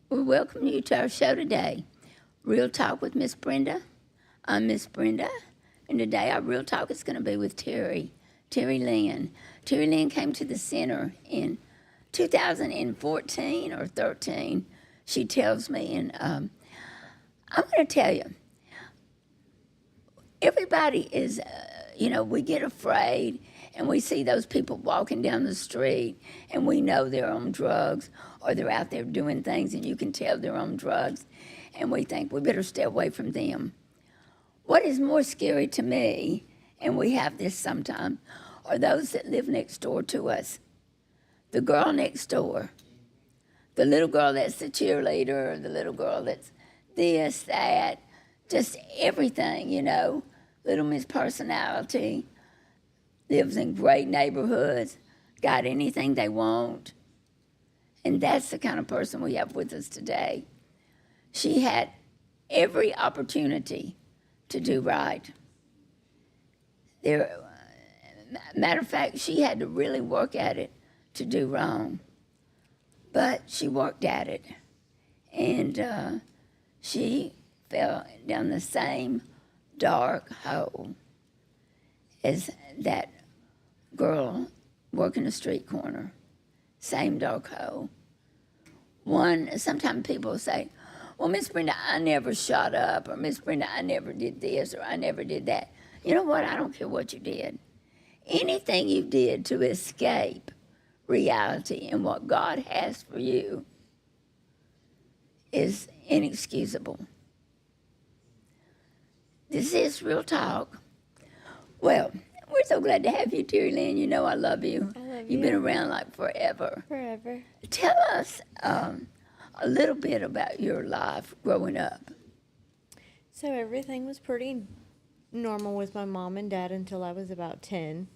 We welcome you to our show today, Real Talk with Miss Brenda. I'm Miss Brenda, and today our Real Talk is going to be with Terri Lynn. Terri Lynn came to the center in 2014 or 13, she tells me, and I'm going to tell you, everybody is, we get afraid and we see those people walking down the street and we know they're on drugs or they're out there doing things and you can tell they're on drugs and we think we better stay away from them. What is more scary to me, and we have this sometimes, are those that live next door to us. The girl next door, the little girl that's the cheerleader, the little girl that's this, that, just everything, Little Miss Personality, lives in great neighborhoods, got anything they want. And that's the kind of person we have with us today. She had every opportunity to do right. Matter of fact, she had to really work at it to do wrong. But she worked at it. And she fell down the same dark hole as that girl working a street corner. Same dark hole. Sometimes people say, well, Miss Brenda, I never shot up, or Miss Brenda, I never did this, or I never did that. You know what? I don't care what you did. Anything you did to escape reality and what God has for you is inexcusable. This is Real Talk. Well, we're so glad to have you, Terri Lynn. You know I love you. I love you. You've been around like forever. Forever. Tell us a little bit about your life growing up. So everything was pretty normal with my mom and dad until I was about 10,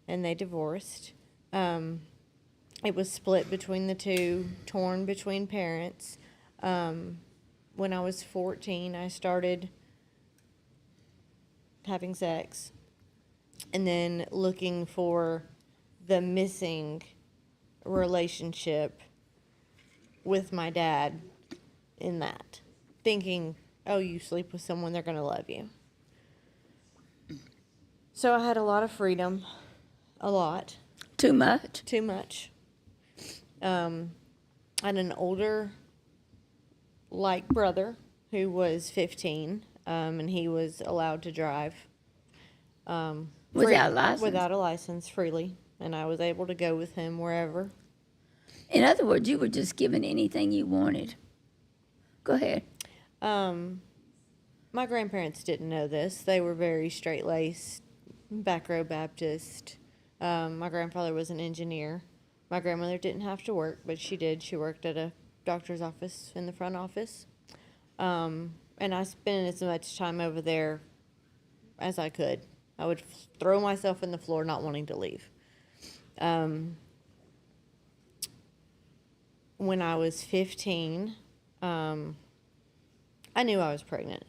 and they divorced. It was split between the two, torn between parents. When I was 14, I started having sex and then looking for the missing relationship with my dad in that, thinking, oh, you sleep with someone, they're going to love you. So I had a lot of freedom, a lot. Too much? Too much. I had an older, brother who was 15, and he was allowed to drive. Without a license? Without a license, freely. And I was able to go with him wherever. In other words, you were just given anything you wanted. Go ahead. My grandparents didn't know this. They were very straight-laced, back row Baptist. My grandfather was an engineer. My grandmother didn't have to work, but she did. She worked at a doctor's office in the front office. And I spent as much time over there as I could. I would throw myself in the floor not wanting to leave. When I was 15, I knew I was pregnant,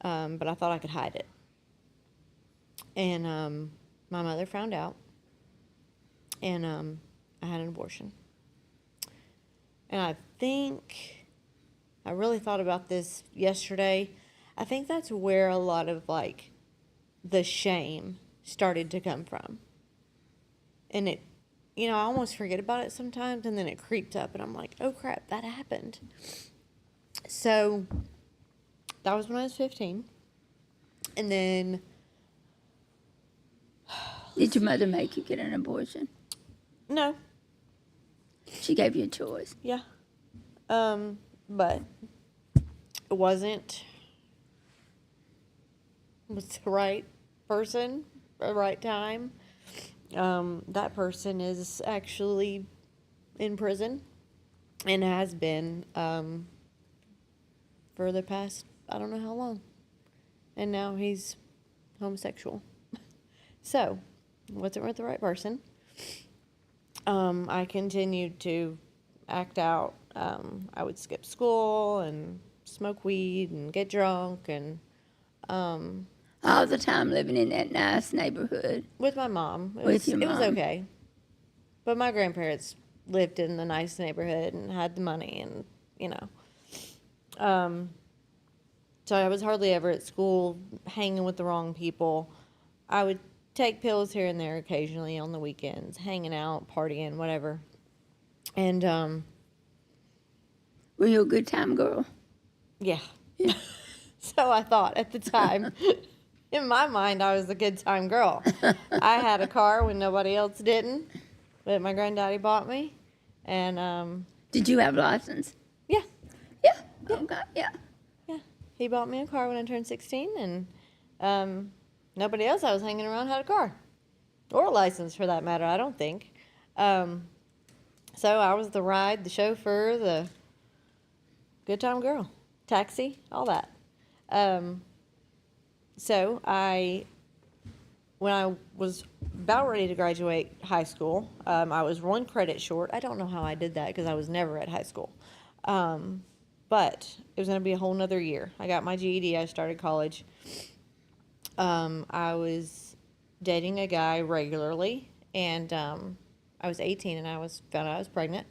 but I thought I could hide it. And my mother found out, and I had an abortion. And I really thought about this yesterday. I think that's where a lot of, the shame started to come from. And it, I almost forget about it sometimes, and then it creeps up, and I'm like, oh, crap, that happened. So that was when I was 15. And then... Did your mother make you get an abortion? No. She gave you a choice? Yeah. But it wasn't the right person, the right time. That person is actually in prison and has been for the past, I don't know how long. And now he's homosexual. So, wasn't with the right person. I continued to act out. I would skip school and smoke weed and get drunk and... all the time living in that nice neighborhood. With my mom. It was okay. But my grandparents lived in the nice neighborhood and had the money and you know. So I was hardly ever at school hanging with the wrong people. I would take pills here and there occasionally on the weekends, hanging out, partying, whatever. And Were you a good time girl? yeah. So I thought at the time. In my mind, I was a good time girl. I had a car when nobody else didn't, that my granddaddy bought me. And Did you have a license? yeah, Yeah. Okay. Yeah. yeah. He bought me a car when I turned 16, and nobody else I was hanging around had a car. Or a license, for that matter, I don't think. So I was the ride, the chauffeur, the good time girl, taxi, all that. So when I was about ready to graduate high school, I was one credit short. I don't know how I did that because I was never at high school. But it was going to be a whole nother year. I got my GED. I started college. I was dating a guy regularly, and I was 18, and found out I was pregnant.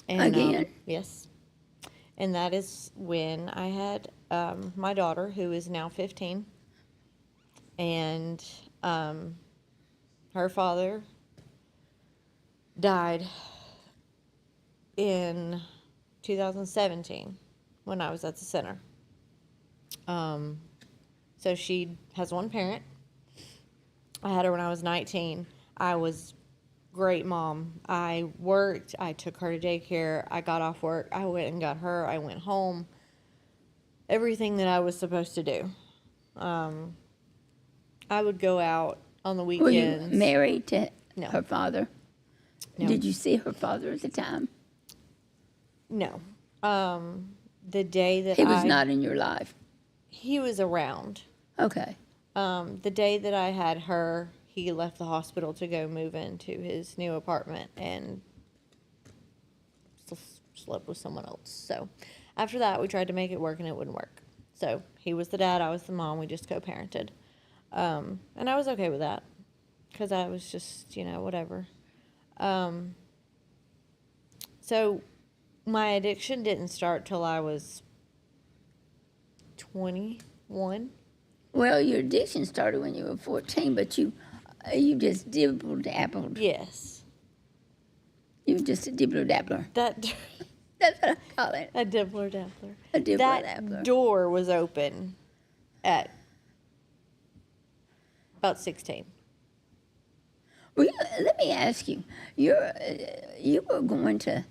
And, Again? yes. And that is when I had my daughter, who is now 15. And her father died in 2017 when I was at the center. So she has one parent. I had her when I was 19. I was great mom. I worked. I took her to daycare. I got off work. I went and got her. I went home. Everything that I was supposed to do. I would go out on the Were you weekends. married to No. her father? No. Did you see her father at the time? No. The day that He was not in your life. He was around. Okay. The day that I had her, he left the hospital to go move into his new apartment and slept with someone else. So after that, we tried to make it work and it wouldn't work. So he was the dad, I was the mom. We just co-parented. And I was okay with that because I was just, whatever. So my addiction didn't start till I was 21. Well, your addiction started when you were 14, but you just dibble-dabbled. Yes. You were just a dibbler-dabbler. That That's what I call it. a dibbler-dabbler. A dibbler-dabbler. That door was open at about 16. Well, let me ask you. You were going to,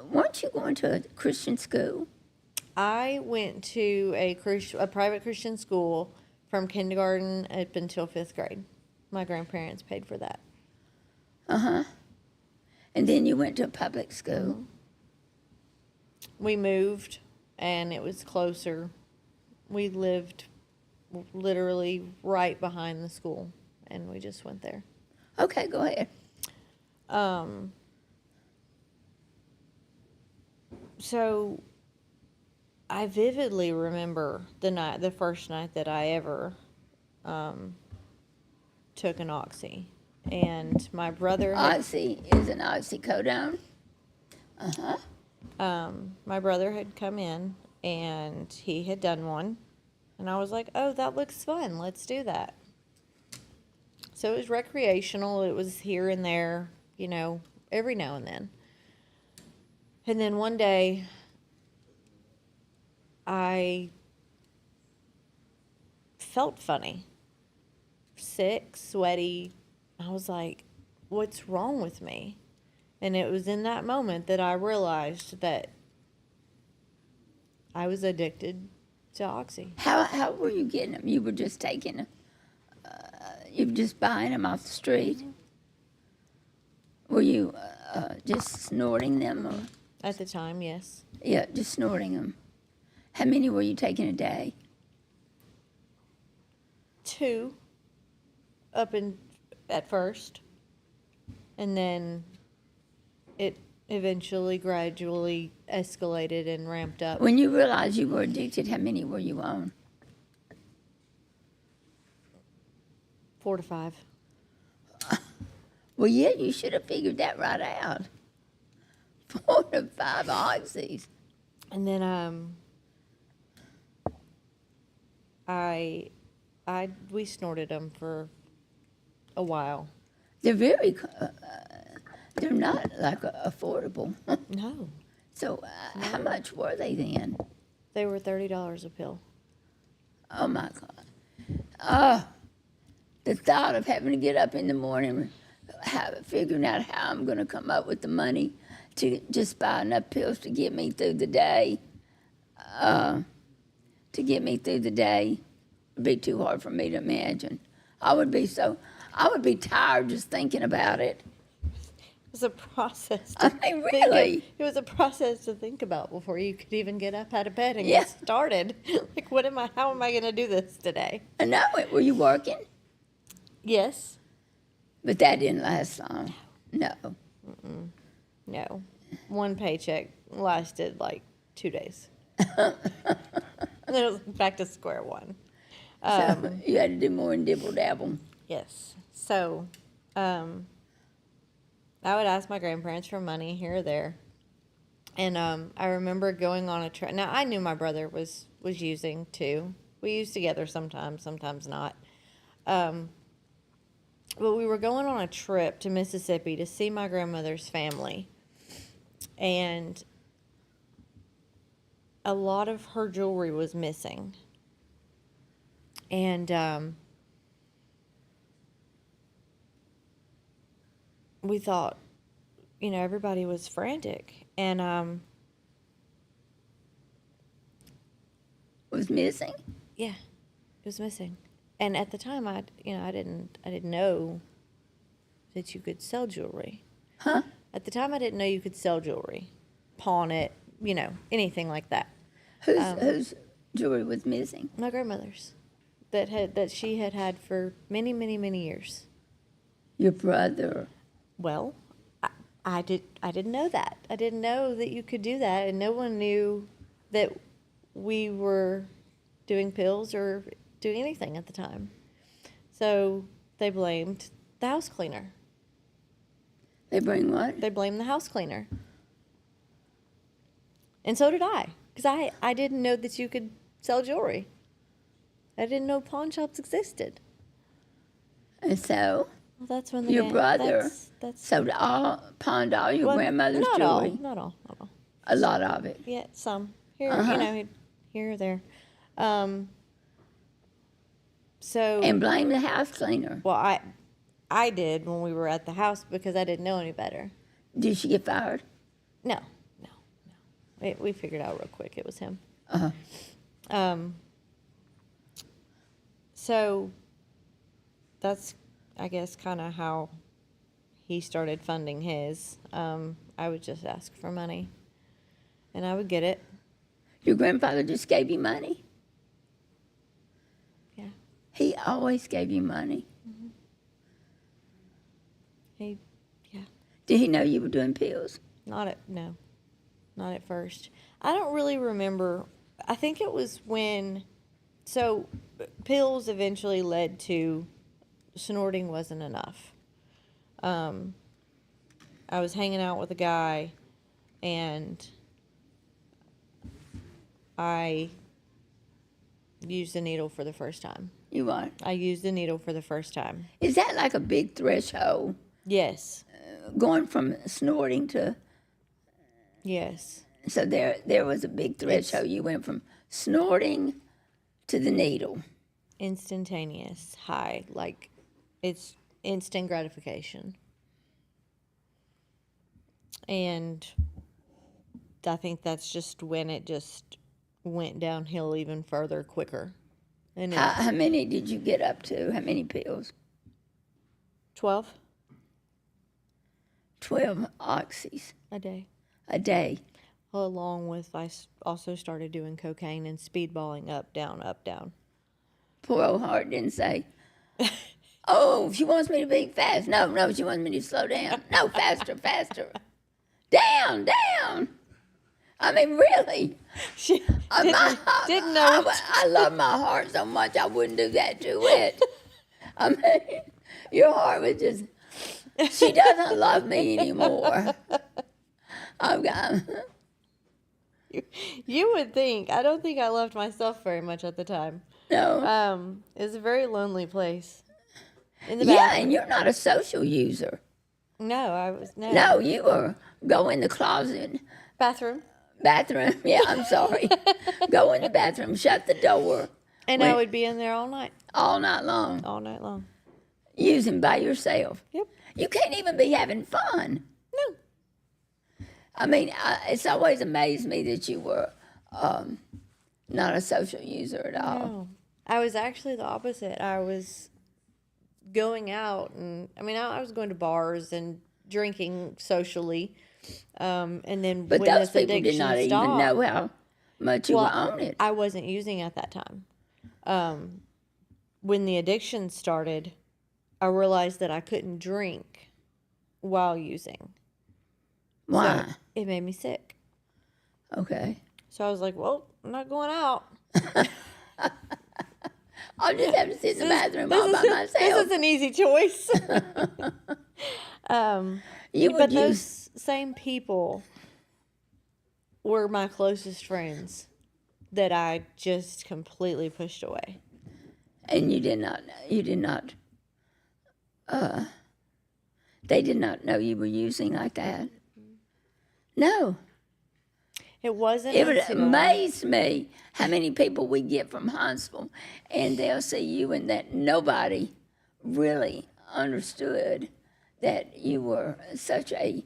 weren't you going to a Christian school? I went to a private Christian school from kindergarten up until 5th grade. My grandparents paid for that. Uh-huh. And then you went to a public school. Mm-hmm. We moved, and it was closer. We lived literally right behind the school, and we just went there. Okay, go ahead. So I vividly remember the first night that I ever took an oxy, and my brother Oxy is an oxycodone. Uh-huh. My brother had come in, and he had done one, and I was like, "Oh, that looks fun. Let's do that." So it was recreational. It was here and there, every now and then. And then one day, I felt funny, sick, sweaty. I was like, what's wrong with me? And it was in that moment that I realized that I was addicted to Oxy. How were you getting them? You were just taking them. You were just buying them off the street. Were you just snorting them? Or? At the time, yes. Yeah, just snorting them. How many were you taking a day? 2 at first. And then it eventually gradually escalated and ramped up. When you realized you were addicted, how many were you on? 4 to 5. Well, yeah, you should have figured that right out. 4 to 5 oxys. And then we snorted them for a while. They're very, they're not like affordable. No, So how much were they then? they were $30 a pill. Oh my God. Oh, the thought of having to get up in the morning, figuring out how I'm going to come up with the money to just buy enough pills to get me through the day, would be too hard for me to imagine. I would be tired just thinking about it. It was a process. I mean, really. It was a process to think about before you could even get up out of bed and Yeah. get started. Like, how am I going to do this today? I know it. Were you working? Yes. But that didn't last long. No. No. One paycheck lasted like 2 days. And then it was back to square one. So you had to do more than dibble dabble. Yes. So, I would ask my grandparents for money here or there. And I remember going on a trip. Now, I knew my brother was using too. We used together sometimes, sometimes not. But we were going on a trip to Mississippi to see my grandmother's family. And a lot of her jewelry was missing. And we thought, everybody was frantic. And Was missing? yeah, it was missing. And at the time, I didn't know that you could sell jewelry. Huh? At the time, I didn't know you could sell jewelry, pawn it, anything like that. Whose jewelry was missing? My grandmother's, that she had for many, many, many years. Your brother. Well, I didn't know that. I didn't know that you could do that, and no one knew that we were doing pills or doing anything at the time. So they blamed the house cleaner. They bring what? They blamed the house cleaner. And so did I, because I didn't know that you could sell jewelry. I didn't know pawn shops existed. And so Well, that's when your brother that's sold pawned all your grandmother's not jewelry. all, not all. A lot of it. Yeah, some here, here or there. So And blame the house cleaner. well, I did when we were at the house because I didn't know any better. Did she get fired? No. We figured out real quick it was him. Uh-huh. So that's, I guess, kind of how he started funding his. I would just ask for money, and I would get it. Your grandfather just gave you money? Yeah. He always gave you money. Yeah. Did he know you were doing pills? Not at first. I don't really remember. I think it was when, so pills eventually led to snorting wasn't enough. I was hanging out with a guy, and I used the needle for the first time. You what? I used the needle for the first time. Is that like a big threshold? Yes. Going from snorting to... Yes. So there was a big threshold. You went from snorting to the needle. Instantaneous high, like it's instant gratification. And I think that's just when it just went downhill even further quicker. And How many did you get up to? How many pills? 12 12 oxys a day. a day. Along with, I also started doing cocaine and speedballing up, down, up, down. Poor old heart didn't say, oh, she wants me to be fast. No, she wants me to slow down. No, faster. Down. I mean, really. She didn't know. I love my heart so much I wouldn't do that to it. I mean, your heart was just, she doesn't love me anymore. Okay. You would think. I don't think I loved myself very much at the time. No. It was a very lonely place. In the Yeah, bathroom. and you're not a social user. No, I was No, you were go in the closet, bathroom. bathroom. Yeah, I'm sorry. Go in the bathroom, shut the door And I would be in there all night. all night long, All night long. using by yourself. Yep. You can't even be having fun. No. I mean, it's always amazed me that you were not a social user at all. No. I was actually the opposite. I was going out and I was going to bars and drinking socially. And then But when those this people did addiction not even stopped, know how much you were on it. I wasn't using at that time. When the addiction started, I realized that I couldn't drink while using. Why? So it made me sick. Okay. So I was like, well, I'm not going out. I'll just have to sit in the bathroom all by myself. This is an easy choice. You would But use, those same people were my closest friends that I just completely pushed away. and you did not, they did not know you were using like that. No. It wasn't It would until amaze me how many people we get from Huntsville, and they'll see you and that nobody really understood that you were such a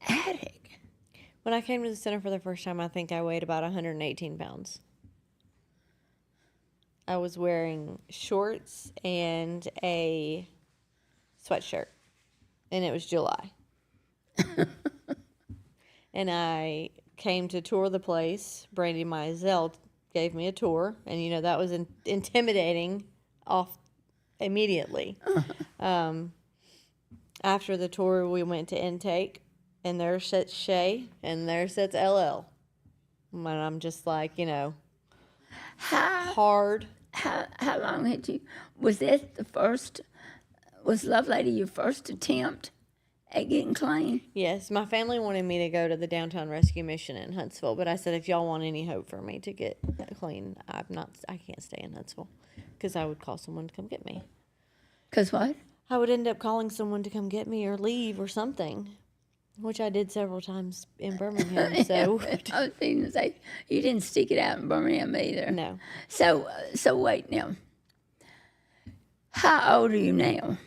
addict. when I came to the center for the first time, I think I weighed about 118 pounds. I was wearing shorts and a sweatshirt, and it was July. And I came to tour the place. Brandy Mizell gave me a tour, and that was intimidating off immediately. After the tour, we went to intake, and there sits Shay, and there sits LL. And I'm just like, hard. How long had you, was that was Lovelady your first attempt at getting clean? Yes, my family wanted me to go to the Downtown Rescue Mission in Huntsville, but I said, if y'all want any hope for me to get clean, I can't stay in Huntsville, because I would call someone to come get me. Because what? I would end up calling someone to come get me or leave or something, which I did several times in Birmingham. So I was going to say, you didn't stick it out in Birmingham either. no, So wait now. How old are you now?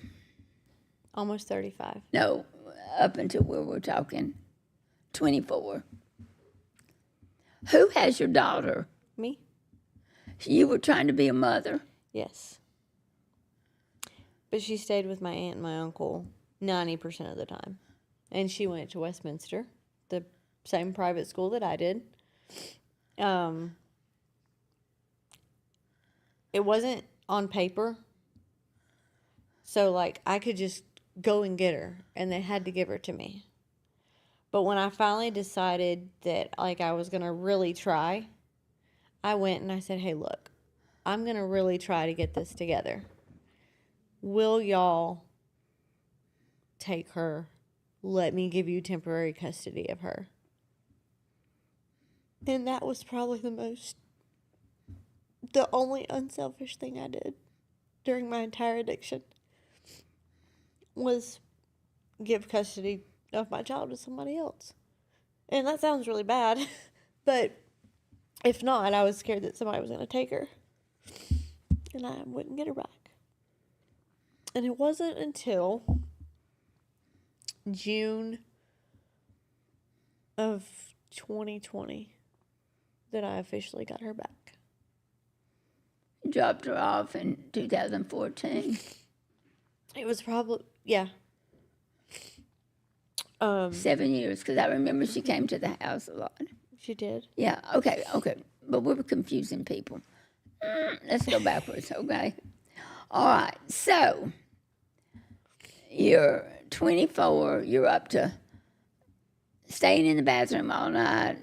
almost 35. No, up until where we're talking, 24. Who has your daughter? Me? You were trying to be a mother. Yes. But she stayed with my aunt and my uncle 90% of the time. And she went to Westminster, the same private school that I did. It wasn't on paper. So, I could just go and get her, and they had to give her to me. But when I finally decided that, I was going to really try, I went and I said, hey, look, I'm going to really try to get this together. Will y'all take her? Let me give you temporary custody of her. And that was probably the only unselfish thing I did during my entire addiction was give custody of my child to somebody else. And that sounds really bad, but if not, I was scared that somebody was going to take her and I wouldn't get her back. And it wasn't until June of 2020 that I officially got her back. You dropped her off in 2014. It was probably, yeah. 7 years, because I remember she came to the house a lot. She did. Yeah, okay. But we're confusing people. Let's go backwards, okay? All right, so you're 24, you're up to staying in the bathroom all night,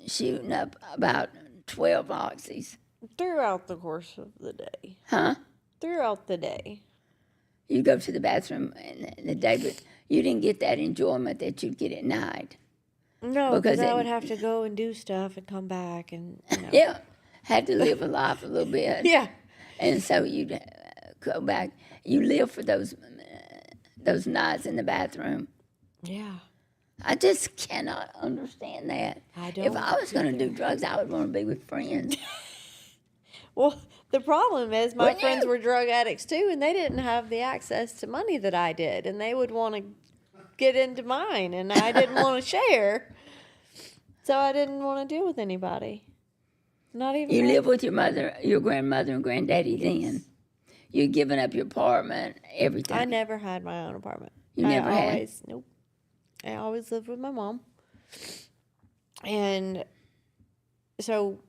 shooting up about 12 oxys. Throughout the course of the day. Huh? Throughout the day. You go to the bathroom in the day, but you didn't get that enjoyment that you'd get at night. No, Because because I it- would have to go and do stuff and come back and, Yeah, had to live a life a little bit. Yeah. And so you'd go back. You live for those nights in the bathroom. Yeah. I just cannot understand that. I If don't I was going to do drugs, I would want to be with friends. Well, the problem is my Wouldn't friends you? were drug addicts too, and they didn't have the access to money that I did, and they would want to get into mine, and I didn't want to share. So I didn't want to deal with anybody. Not even You my- live with your mother, your grandmother, and granddaddy then. You're giving up your apartment, everything. I never had my own apartment. You never had? always, Nope. I always lived with my mom. And so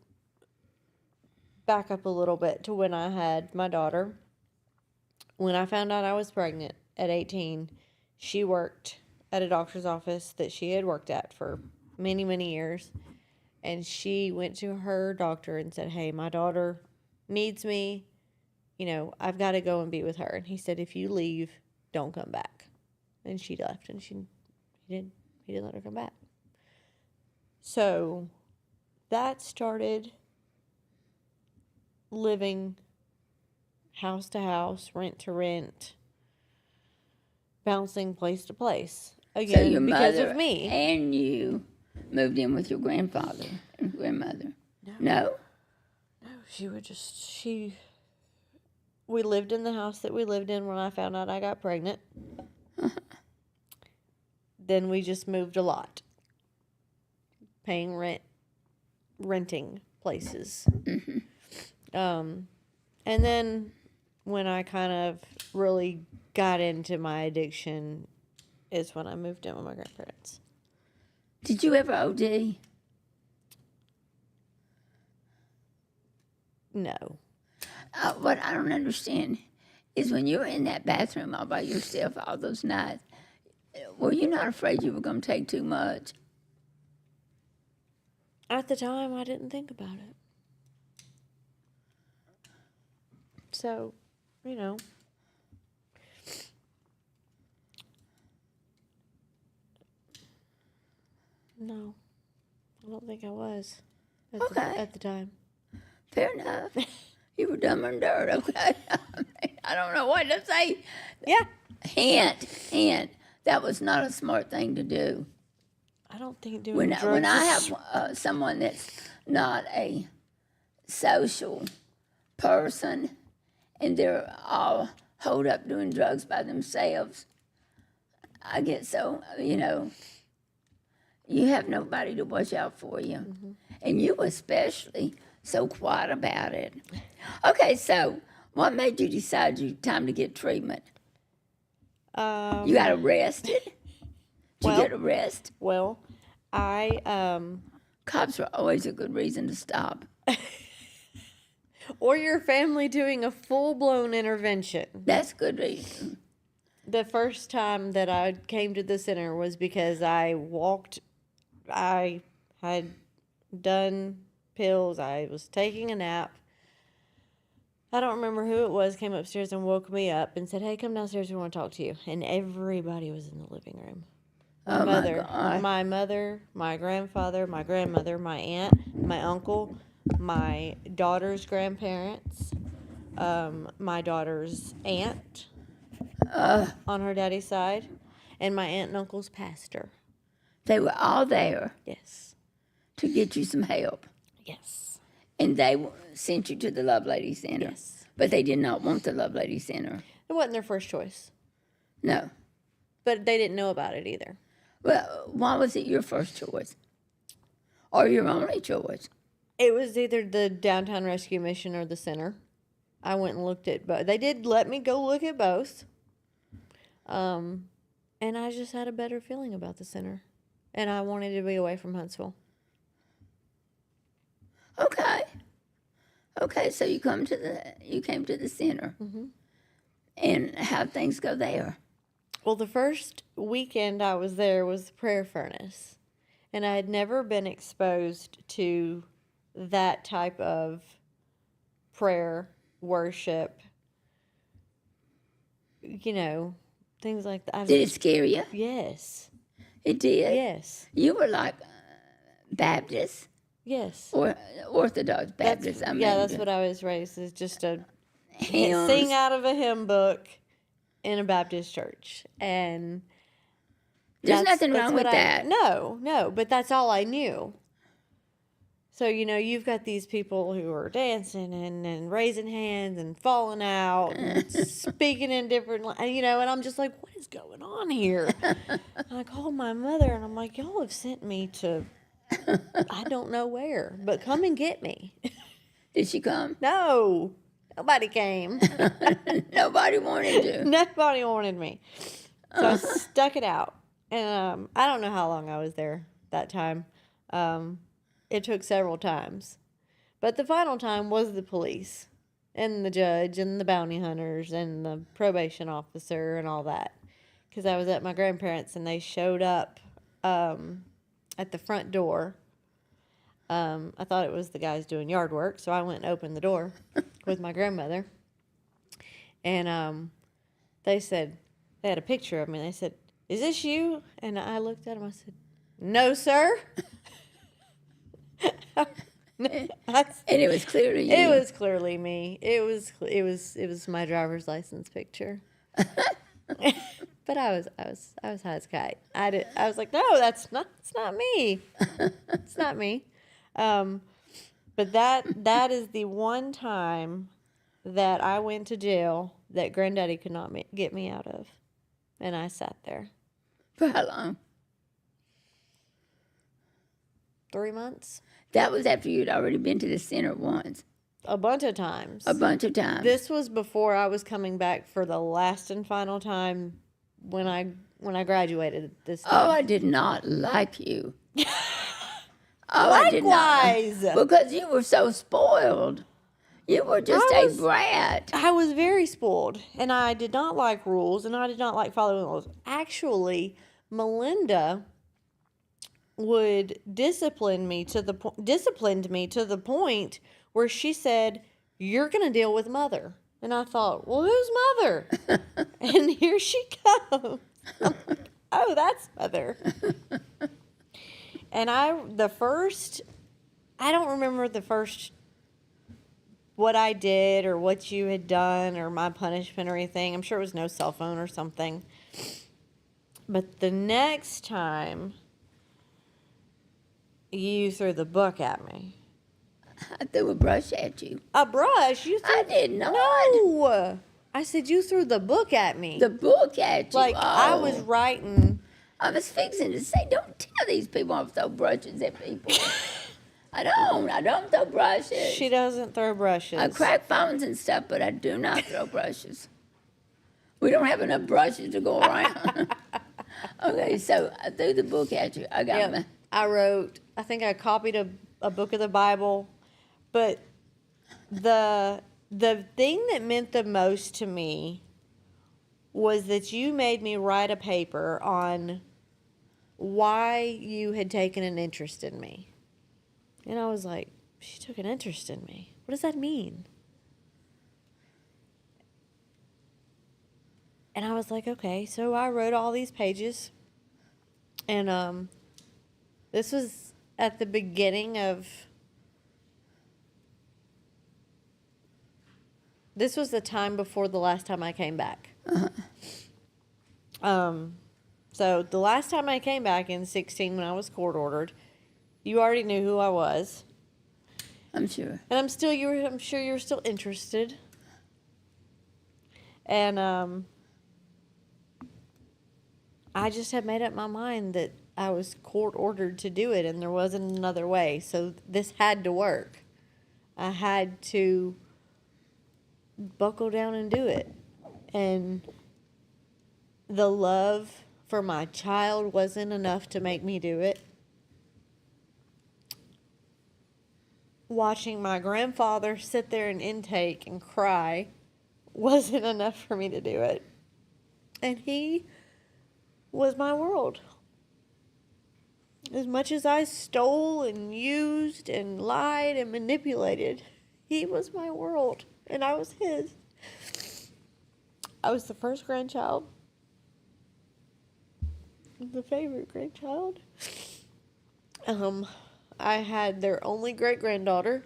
back up a little bit to when I had my daughter. When I found out I was pregnant at 18, she worked at a doctor's office that she had worked at for many, many years. And she went to her doctor and said, "Hey, my daughter needs me. I've got to go and be with her." And he said, "If you leave, don't come back." And she left, and he didn't let her come back. So that started living house to house, rent to rent, bouncing place to place. So Again, your because mother of me. and you moved in with your grandfather and grandmother. No? We lived in the house that we lived in when I found out I got pregnant. Then we just moved a lot. Paying rent, renting places. And then when I kind of really got into my addiction is when I moved in with my grandparents. Did you ever OD? No. What I don't understand is when you were in that bathroom all by yourself all those nights, were you not afraid you were going to take too much? At the time, I didn't think about it. So, no, I don't think I was at the time. Fair enough. You were dumb and dirt, okay? I don't know what to say. Yeah. Hint. That was not a smart thing to do. I don't think doing When drugs I is- have someone that's not a social person and they're all holed up doing drugs by themselves, I get so, you have nobody to watch out for you. Mm-hmm. And you especially, so quiet about it. Okay, so what made you decide you time to get treatment? You got arrested? Did you get arrested? Well, I Cops are always a good reason to stop. or your family doing a full-blown intervention. That's a good reason. The first time that I came to the center was because I had done pills. I was taking a nap. I don't remember who it was, came upstairs and woke me up and said, "Hey, come downstairs, we want to talk to you." And everybody was in the living room. Oh, my God. My mother, my grandfather, my grandmother, my aunt, my uncle, my daughter's grandparents, my daughter's aunt on her daddy's side, and my aunt and uncle's pastor. They were all there Yes. to get you some help. Yes. And they sent you to the Lovelady Center. Yes. But they did not want the Lovelady Center. It wasn't their first choice, No. but they didn't know about it either. Well, why was it your first choice? Or your only choice? It was either the Downtown Rescue Mission or the center. I went and looked at both. They did let me go look at both. And I just had a better feeling about the center. And I wanted to be away from Huntsville. Okay, so you came to the center. Mm-hmm. And how'd things go there? Well, the first weekend I was there was the prayer furnace. And I had never been exposed to that type of prayer, worship, things like that. Did it scare you? Yes. It did? Yes. You were like Baptist Yes. or Orthodox Baptist. That's what I was raised as, just a hymns. sing out of a hymn book in a Baptist church. And There's nothing wrong with that. No, but that's all I knew. So, you've got these people who are dancing and raising hands and falling out and speaking in different, and I'm just like, what is going on here? I called my mother and I'm like, y'all have sent me to, I don't know where, but come and get me. Did she come? No, nobody came. Nobody wanted to. Nobody wanted me. So I stuck it out. And I don't know how long I was there that time. It took several times. But the final time was the police and the judge and the bounty hunters and the probation officer and all that. Because I was at my grandparents' and they showed up at the front door. I thought it was the guys doing yard work, so I went and opened the door with my grandmother. And they said, they had a picture of me. They said, "Is this you?" And I looked at them. I said, "No, sir." And it was clearly you. It was clearly me. It was my driver's license picture. But I was high as a kite. I was like, no, it's not me. It's not me. But that is the one time that I went to jail that Granddaddy could not get me out of, and I sat there. For how long? 3 months. That was after you'd already been to the center once. A bunch of times. A bunch of times. This was before I was coming back for the last and final time when I graduated this time. Oh, I did not like you. Oh, Likewise. I did not. Because you were so spoiled. You were just a brat. I was very spoiled, and I did not like rules, and I did not like following rules. Actually, Melinda would disciplined me to the point where she said, "You're going to deal with Mother." And I thought, well, who's Mother? And here she comes. I'm like, oh, that's Mother. And I don't remember the first, what I did or what you had done or my punishment or anything. I'm sure it was no cell phone or something. But the next time, you threw the book at me. I threw a brush at you. A brush? You threw? I did not. No. I said you threw the book at me. The book at you? Like, oh. I was writing. I was fixing to say, don't tell these people I throw brushes at people. I don't throw brushes. She doesn't throw brushes. I crack phones and stuff, but I do not throw brushes. We don't have enough brushes to go around. Okay, so I threw the book at you. I got I think I copied a book of the Bible, but the thing that meant the most to me was that you made me write a paper on why you had taken an interest in me. And I was like, she took an interest in me. What does that mean? And I was like, okay. So I wrote all these pages. And this was at the beginning of... This was the time before the last time I came back. So the last time I came back in 2016 when I was court ordered, you already knew who I was. I'm sure. And I'm sure you're still interested. And I just had made up my mind that I was court ordered to do it and there wasn't another way. So this had to work. I had to buckle down and do it. And the love for my child wasn't enough to make me do it. Watching my grandfather sit there in intake and cry wasn't enough for me to do it. And he was my world. As much as I stole and used and lied and manipulated, he was my world and I was his. I was the first grandchild. the favorite grandchild. I had their only great-granddaughter.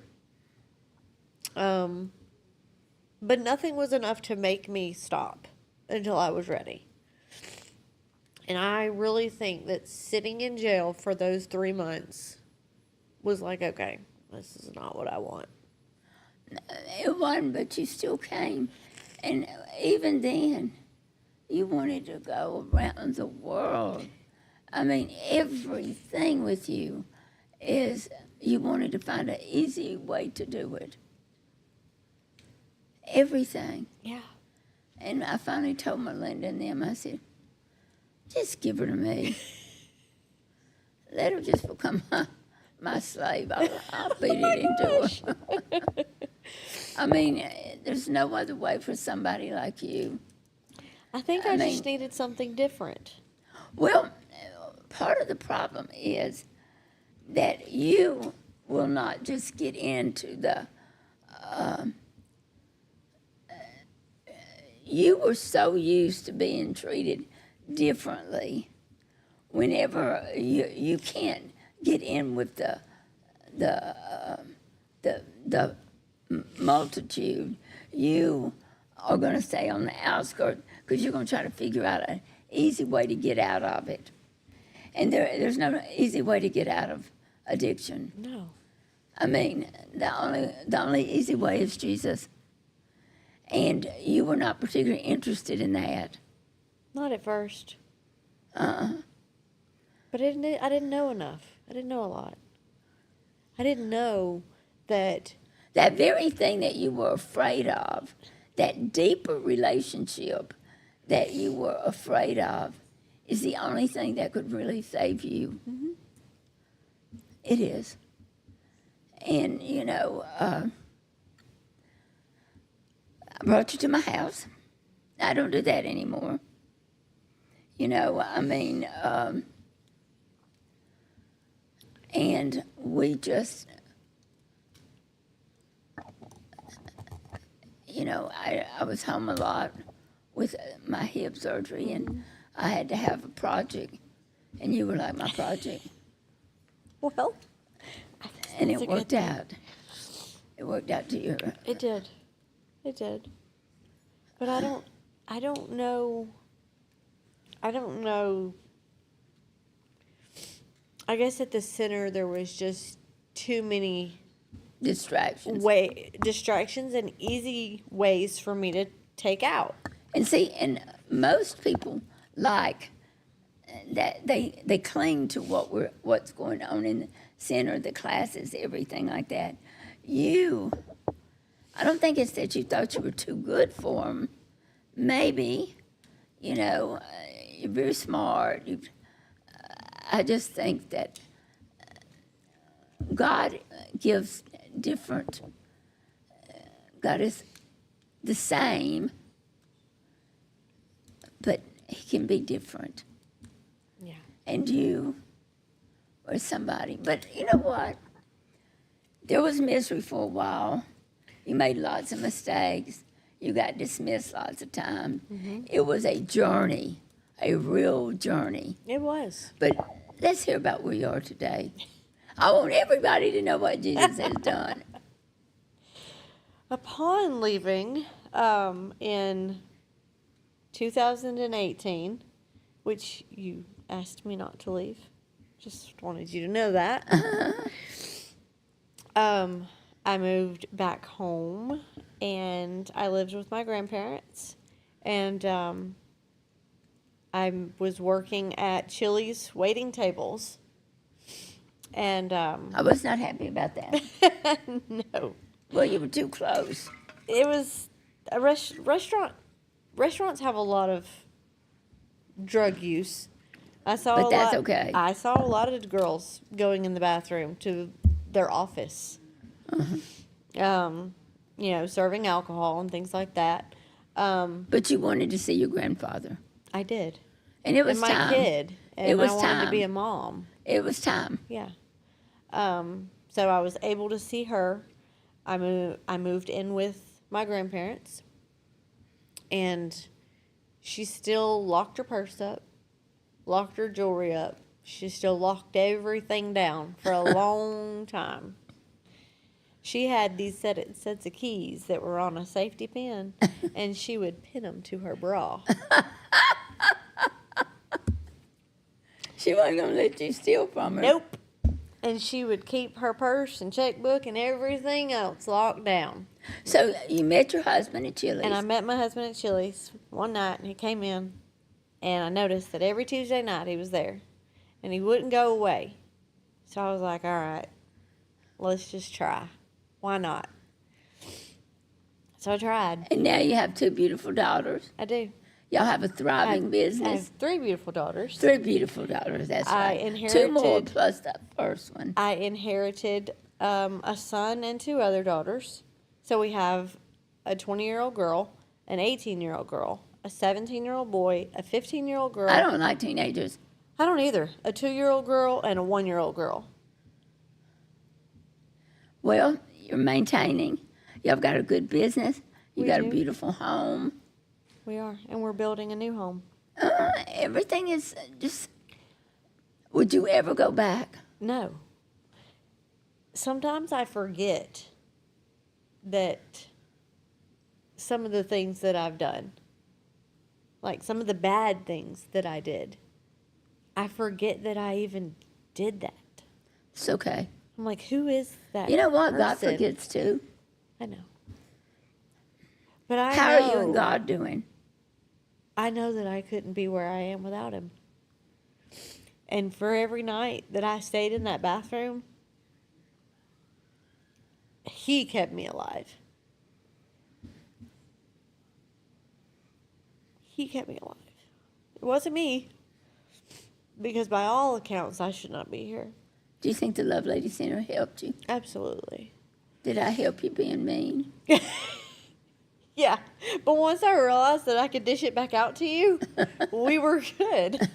But nothing was enough to make me stop until I was ready. And I really think that sitting in jail for those 3 months was like, okay, this is not what I want. It wasn't, but you still came. And even then, you wanted to go around the world. I mean, everything with you is you wanted to find an easy way to do it. Everything. Yeah. And I finally told Melinda and them, I said, just give her to me. Let her just become my slave. I'll beat it into her. I mean, there's no other way for somebody like you. I think I just needed something different. Well, part of the problem is that you will not just get into the. You were so used to being treated differently. Whenever you can't get in with the multitude, you are going to stay on the outskirts because you're going to try to figure out an easy way to get out of it. And there's no easy way to get out of addiction. No. I mean, the only easy way is Jesus. And you were not particularly interested in that. Not at first. But I didn't know enough. I didn't know a lot. I didn't know that. That very thing that you were afraid of, that deeper relationship that you were afraid of, is the only thing that could really save you. Mm-hmm. It is. And, you know, I brought you to my house. I don't do that anymore. You know, I mean, and we just, you know, I was home a lot with my hip surgery, and I had to have a project, and you were like my project. Well, And it worked out. It worked out to your. It did. It did. But I don't know. I guess at the center there was just too many distractions and easy ways for me to take out. And see, and most people like that they cling to what's going on in the center, the classes, everything like that. I don't think it's that you thought you were too good for them. Maybe, you know, you're very smart. I just think that God gives different. God is the same, but He can be different. Yeah. And you or somebody. But you know what? There was misery for a while. You made lots of mistakes. You got dismissed lots of times. Mm-hmm. It was a journey, a real journey. It was. But let's hear about where you are today. I want everybody to know what Jesus has done. Upon leaving in 2018, which you asked me not to leave, just wanted you to know that. I moved back home, and I lived with my grandparents, and I was working at Chili's waiting tables, and I was not happy about that. No. Well, you were too close. It was a restaurant. Restaurants have a lot of drug use. But that's okay. I saw a lot of girls going in the bathroom to their office. Uh-huh. You know, serving alcohol and things like that. But you wanted to see your grandfather. I did. And it was my time. Kid. And it was I wanted time to be a mom. It was time. Yeah. So I was able to see her. I moved in with my grandparents. And she still locked her purse up locked her jewelry up. She still locked everything down for a long time. She had these sets of keys that were on a safety pin, and she would pin them to her bra. She wasn't going to let you steal from her. Nope. And she would keep her purse and checkbook and everything else locked down. So you met your husband at Chili's. And I met my husband at Chili's one night, and he came in, and I noticed that every Tuesday night he was there, and he wouldn't go away. So I was like, all right, let's just try. Why not? So I tried. And now you have 2 beautiful daughters. I do. Y'all have a thriving I business. have 3 beautiful daughters. 3 beautiful daughters, that's I right. 2 inherited- more plus the first one. I inherited a son and 2 other daughters. So we have a 20-year-old girl, an 18-year-old girl, a 17-year-old boy, a 15-year-old girl. I don't like teenagers. I don't either. A 2-year-old girl and a 1-year-old girl. Well, you're maintaining. Y'all got a good business. You We got a do. beautiful home. We are. And we're building a new home. Everything is just. Would you ever go back? No. Sometimes I forget that some of the things that I've done, like some of the bad things that I did, I forget that I even did that. It's okay. I'm like, who is that? You know what? God person? forgets too. I know. But I How know, are you and God doing? I know that I couldn't be where I am without him. And for every night that I stayed in that bathroom, he kept me alive. He kept me alive. It wasn't me. Because by all accounts, I should not be here. Do you think the Lovelady Center helped you? Absolutely. Did I help you being mean? Yeah. But once I realized that I could dish it back out to you, we were good.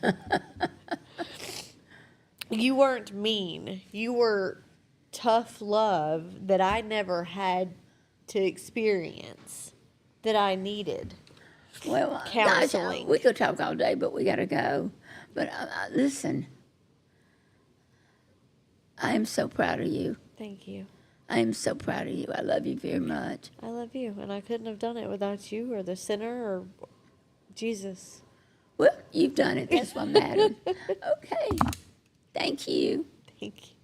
You weren't mean. You were tough love that I never had to experience, that I needed. Well, Counseling. gosh, we could talk all day, but we got to go. But listen, I am so proud of you. Thank you. I am so proud of you. I love you very much. I love you, and I couldn't have done it without you or the center or Jesus. Well, you've done it. That's what matters. Okay. Thank you. Thank you.